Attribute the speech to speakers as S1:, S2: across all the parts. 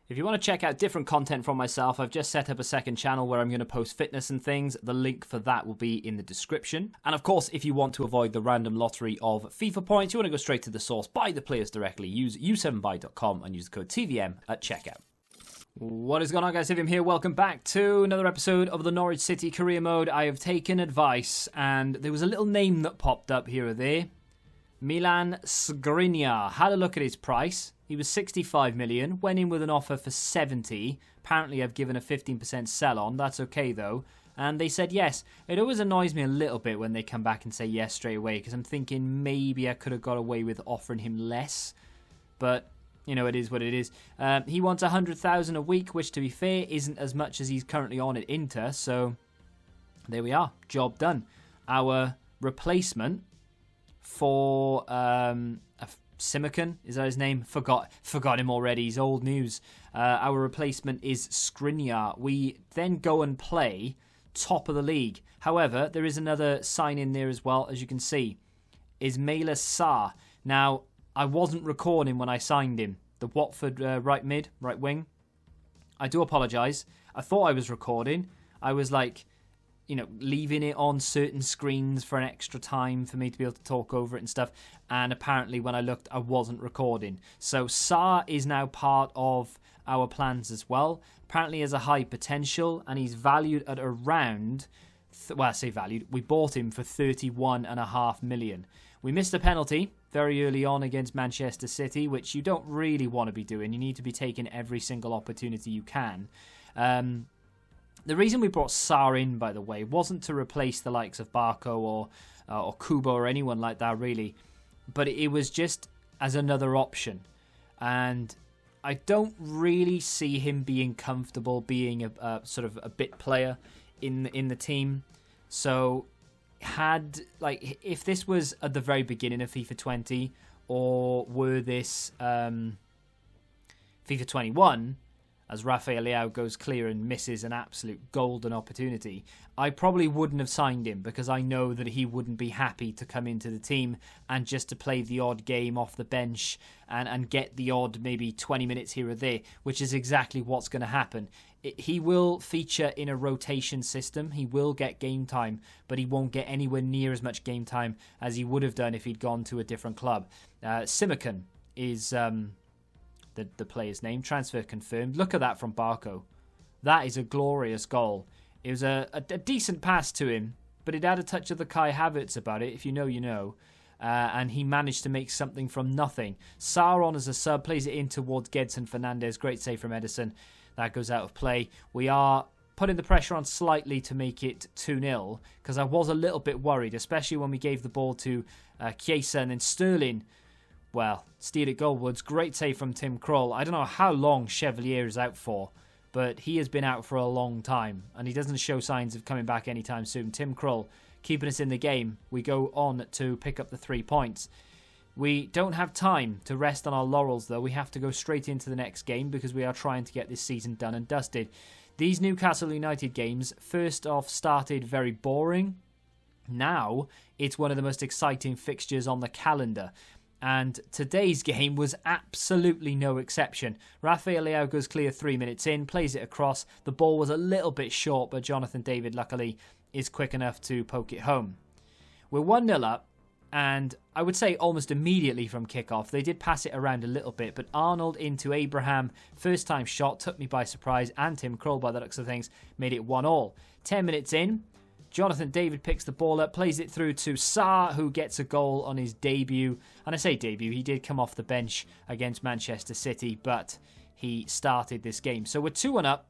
S1: If you want to check out different content from myself, I've just set up a second channel where I'm going to post fitness and things. The link for that will be in the description. And of course, if you want to avoid the random lottery of FIFA points, you want to go straight to the source, buy the players directly, use u7buy.com and use the code TVM at checkout. What is going on, guys?Ivim here. Welcome back to another episode of the Norwich City Career Mode. I have taken advice, and there was a little name that popped up here or there. Milan Skriniar. Had a look at his price. He was 65 million, went in with an offer for 70. Apparently I've given a 15% sell on. That's okay though. And they said yes. It always annoys me a little bit when they come back and say yes straight away, because I'm thinking maybe I could have got away with offering him less. But, you know, it is what it is. He wants 100,000 a week, which to be fair isn't as much as he's currently on at Inter. So there we are. Job done. Our replacement for Simakan, is that his name? Forgot him already. He's old news. Our replacement is Skriniar. We then go and play top of the league. However, there is another sign in there as well, as you can see. Ismaila Sarr. Now, I wasn't recording when I signed him. The Watford right wing. I do apologise. I thought I was recording. I was like, you know, leaving it on certain screens for an extra time for me to be able to talk over it and stuff. And apparently when I looked, I wasn't recording. So Sarr is now part of our plans as well. Apparently has a high potential, and he's valued at around, well, I say valued, we bought him for 31.5 million. We missed a penalty very early on against Manchester City, which you don't really want to be doing. You need to be taking every single opportunity you can. The reason we brought Sarr in, by the way, wasn't to replace the likes of Barco or Kubo or anyone like that, really. But it was just as another option. And I don't really see him being comfortable being a sort of a bit player in the team. So if this was at the very beginning of FIFA 20, or were this FIFA 21, as Rafael Leao goes clear and misses an absolute golden opportunity, I probably wouldn't have signed him, because I know that he wouldn't be happy to come into the team and just to play the odd game off the bench and get the odd maybe 20 minutes here or there, which is exactly what's going to happen. He will feature in a rotation system. He will get game time, but he won't get anywhere near as much game time as he would have done if he'd gone to a different club. Simakan is the player's name. Transfer confirmed. Look at that from Barco. That is a glorious goal. It was a decent pass to him, but it had a touch of the Kai Havertz about it. If you know, you know. And he managed to make something from nothing. Sarr on as a sub, plays it in towards Gedson Fernandez. Great save from Edison. That goes out of play. We are putting the pressure on slightly to make it 2-0, because I was a little bit worried, especially when we gave the ball to Chiesa, and then Sterling, well, steered it goalwards. Great save from Tim Krul. I don't know how long Chevalier is out for, but he has been out for a long time, and he doesn't show signs of coming back anytime soon. Tim Krul keeping us in the game. We go on to pick up the 3 points. We don't have time to rest on our laurels, though. We have to go straight into the next game, because we are trying to get this season done and dusted. These Newcastle United games, first off, started very boring. Now, it's one of the most exciting fixtures on the calendar. And today's game was absolutely no exception. Rafael Leao goes clear 3 minutes in, plays it across. The ball was a little bit short, but Jonathan David, luckily, is quick enough to poke it home. We're 1-0 up, and I would say almost immediately from kickoff, they did pass it around a little bit, but Arnold into Abraham, first time shot, took me by surprise, and Tim Krul, by the looks of things, made it 1-1. 10 minutes in, Jonathan David picks the ball up, plays it through to Sarr, who gets a goal on his debut. And I say debut, he did come off the bench against Manchester City, but he started this game. So we're 2-1 up,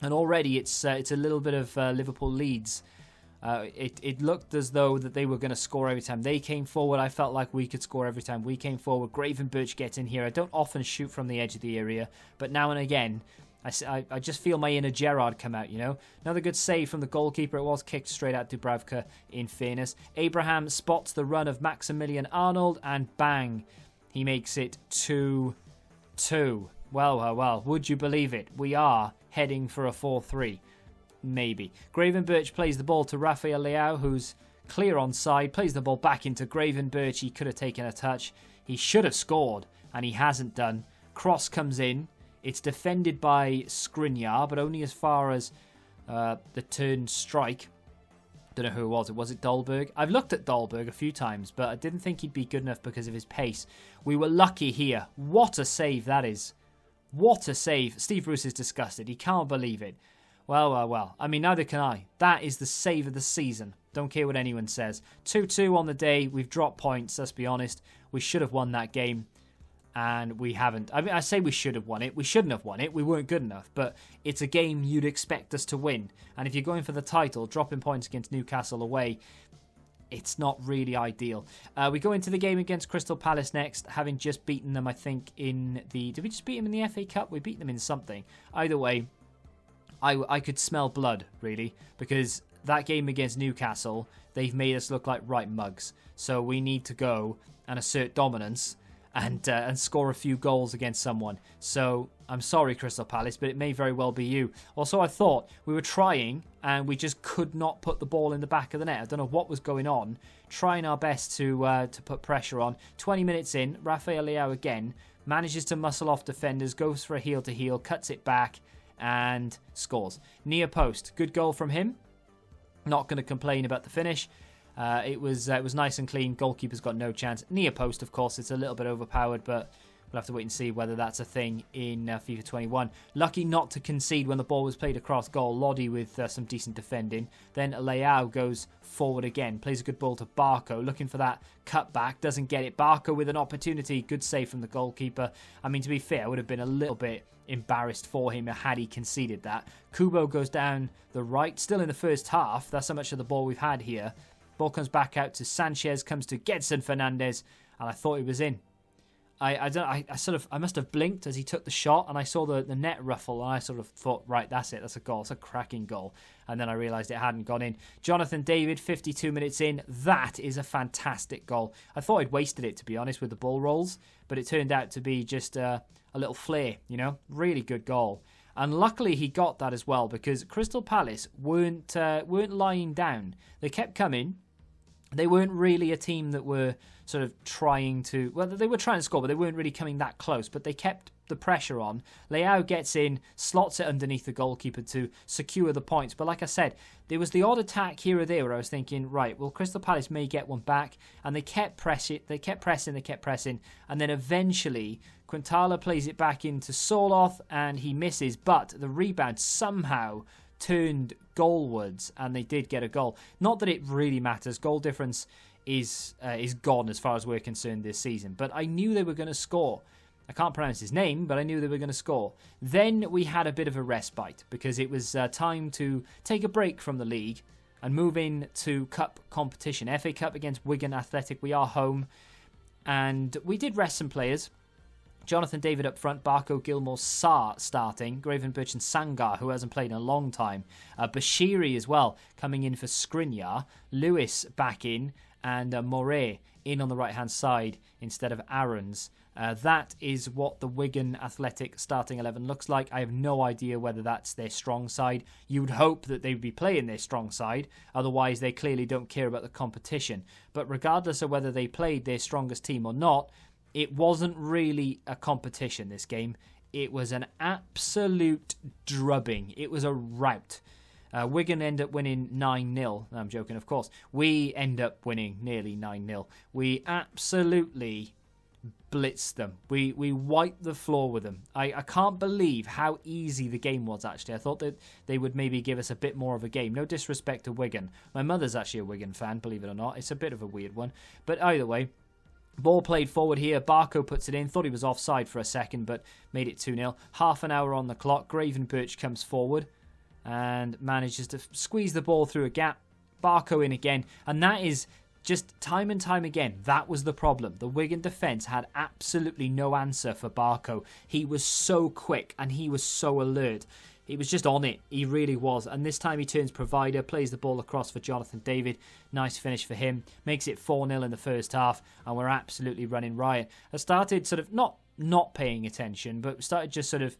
S1: and already it's a little bit of Liverpool Leeds. It looked as though that they were going to score every time they came forward. I felt like we could score every time we came forward. Gravenberch gets in here. I don't often shoot from the edge of the area, but now and again, I just feel my inner Gerrard come out, you know. Another good save from the goalkeeper. It was kicked straight out to Dubravka, in fairness. Abraham spots the run of Maximilian Arnold, and bang, he makes it 2-2. Well, would you believe it? We are heading for a 4-3. Maybe. Gravenberch plays the ball to Rafael Leao, who's clear onside. Plays the ball back into Gravenberch. He could have taken a touch. He should have scored, and he hasn't done. Cross comes in. It's defended by Skriniar, but only as far as the turn strike. Don't know who it was. Was it Dolberg? I've looked at Dolberg a few times, but I didn't think he'd be good enough because of his pace. We were lucky here. What a save that is. What a save. Steve Bruce is disgusted. He can't believe it. Well. I mean, neither can I. That is the save of the season. Don't care what anyone says. 2-2 on the day. We've dropped points, let's be honest. We should have won that game, and we haven't. I mean, I say we should have won it. We shouldn't have won it. We weren't good enough, but it's a game you'd expect us to win. And if you're going for the title, dropping points against Newcastle away, it's not really ideal. We go into the game against Crystal Palace next, having just beaten them, I think, in the... Did we just beat them in the FA Cup? We beat them in something. Either way, I could smell blood, really, because that game against Newcastle, they've made us look like right mugs. So we need to go and assert dominance and score a few goals against someone. So I'm sorry, Crystal Palace, but it may very well be you. Also, I thought we were trying and we just could not put the ball in the back of the net. I don't know what was going on. Trying our best to put pressure on. 20 minutes in, Rafael Leao again manages to muscle off defenders, goes for a heel-to-heel, cuts it back and scores. Near post, good goal from him. Not going to complain about the finish. It was nice and clean. Goalkeeper's got no chance. Near post, of course, it's a little bit overpowered, but we'll have to wait and see whether that's a thing in FIFA 21. Lucky not to concede when the ball was played across goal. Lodi with some decent defending. Then Leao goes forward again. Plays a good ball to Barco. Looking for that cutback. Doesn't get it. Barco with an opportunity. Good save from the goalkeeper. I mean, to be fair, I would have been a little bit embarrassed for him had he conceded that. Kubo goes down the right. Still in the first half. That's how much of the ball we've had here. Ball comes back out to Sanchez. Comes to Gedson Fernandez. And I thought he was in. I must have blinked as he took the shot, and I saw the net ruffle, and I sort of thought, right, that's it, that's a goal, it's a cracking goal. And then I realised it hadn't gone in. Jonathan David, 52 minutes in, that is a fantastic goal. I thought I'd wasted it, to be honest, with the ball rolls, but it turned out to be just a little flair, really good goal. And luckily he got that as well, because Crystal Palace weren't lying down. They kept coming. They weren't really a team that were sort of trying to... Well, they were trying to score, but they weren't really coming that close. But they kept the pressure on. Leao gets in, slots it underneath the goalkeeper to secure the points. But like I said, there was the odd attack here or there where I was thinking, right, well, Crystal Palace may get one back. And they kept pressing. And then eventually, Quintala plays it back into Soloth, and he misses. But the rebound somehow turned goalwards, and they did get a goal. Not that it really matters. Goal difference is gone as far as we're concerned this season. But I knew they were going to score. I can't pronounce his name, but I knew they were going to score. Then we had a bit of a respite because it was time to take a break from the league and move in to cup competition. FA Cup against Wigan Athletic. We are home, and we did rest some players. Jonathan David up front, Barco, Gilmore, Sarr starting, Gravenberch and Sangar, who hasn't played in a long time. Bashiri as well, coming in for Skriniar. Lewis back in, and Moret in on the right-hand side instead of Aarons. That is what the Wigan Athletic starting 11 looks like. I have no idea whether that's their strong side. You would hope that they would be playing their strong side, otherwise they clearly don't care about the competition. But regardless of whether they played their strongest team or not, it wasn't really a competition, this game. It was an absolute drubbing. It was a rout. Wigan end up winning 9-0. I'm joking, of course. We end up winning nearly 9-0. We absolutely blitzed them. We wiped the floor with them. I can't believe how easy the game was, actually. I thought that they would maybe give us a bit more of a game. No disrespect to Wigan. My mother's actually a Wigan fan, believe it or not. It's a bit of a weird one. But either way, ball played forward here. Barco puts it in. Thought he was offside for a second, but made it 2-0. Half an hour on the clock. Gravenberch comes forward and manages to squeeze the ball through a gap. Barco in again. And that is just time and time again. That was the problem. The Wigan defence had absolutely no answer for Barco. He was so quick and he was so alert. He was just on it. He really was. And this time he turns provider, plays the ball across for Jonathan David. Nice finish for him. Makes it 4-0 in the first half. And we're absolutely running riot. I started sort of not paying attention, but started just sort of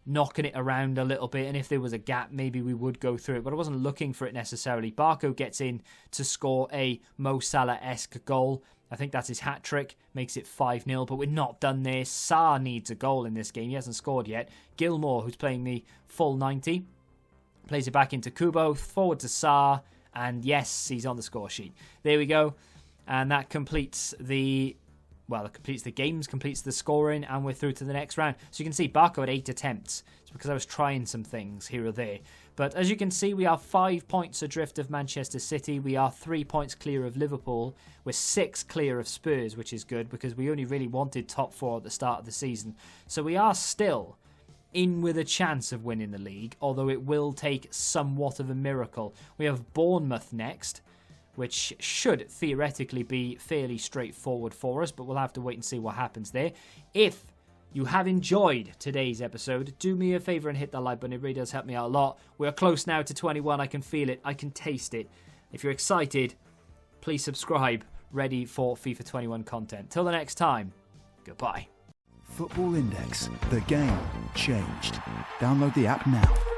S1: knocking it around a little bit, and if there was a gap, maybe we would go through it, but I wasn't looking for it necessarily. Barco gets in to score a Mo Salah-esque goal. I think that's his hat-trick, makes it 5-0, but we're not done there. Sarr needs a goal in this game. He hasn't scored yet. Gilmour, who's playing the full 90, plays it back into Kubo, forward to Sarr, and yes, he's on the score sheet. There we go, and that completes the... Well, it completes the games, completes the scoring, and we're through to the next round. So you can see Barco had 8 attempts. It's because I was trying some things here or there. But as you can see, we are 5 points adrift of Manchester City. We are 3 points clear of Liverpool. We're 6 clear of Spurs, which is good because we only really wanted top 4 at the start of the season. So we are still in with a chance of winning the league, although it will take somewhat of a miracle. We have Bournemouth next, which should theoretically be fairly straightforward for us, but we'll have to wait and see what happens there. If you have enjoyed today's episode, do me a favour and hit that like button. It really does help me out a lot. We're close now to 21. I can feel it. I can taste it. If you're excited, please subscribe. Ready for FIFA 21 content. Till the next time, goodbye.
S2: Football Index. The game changed. Download the app now.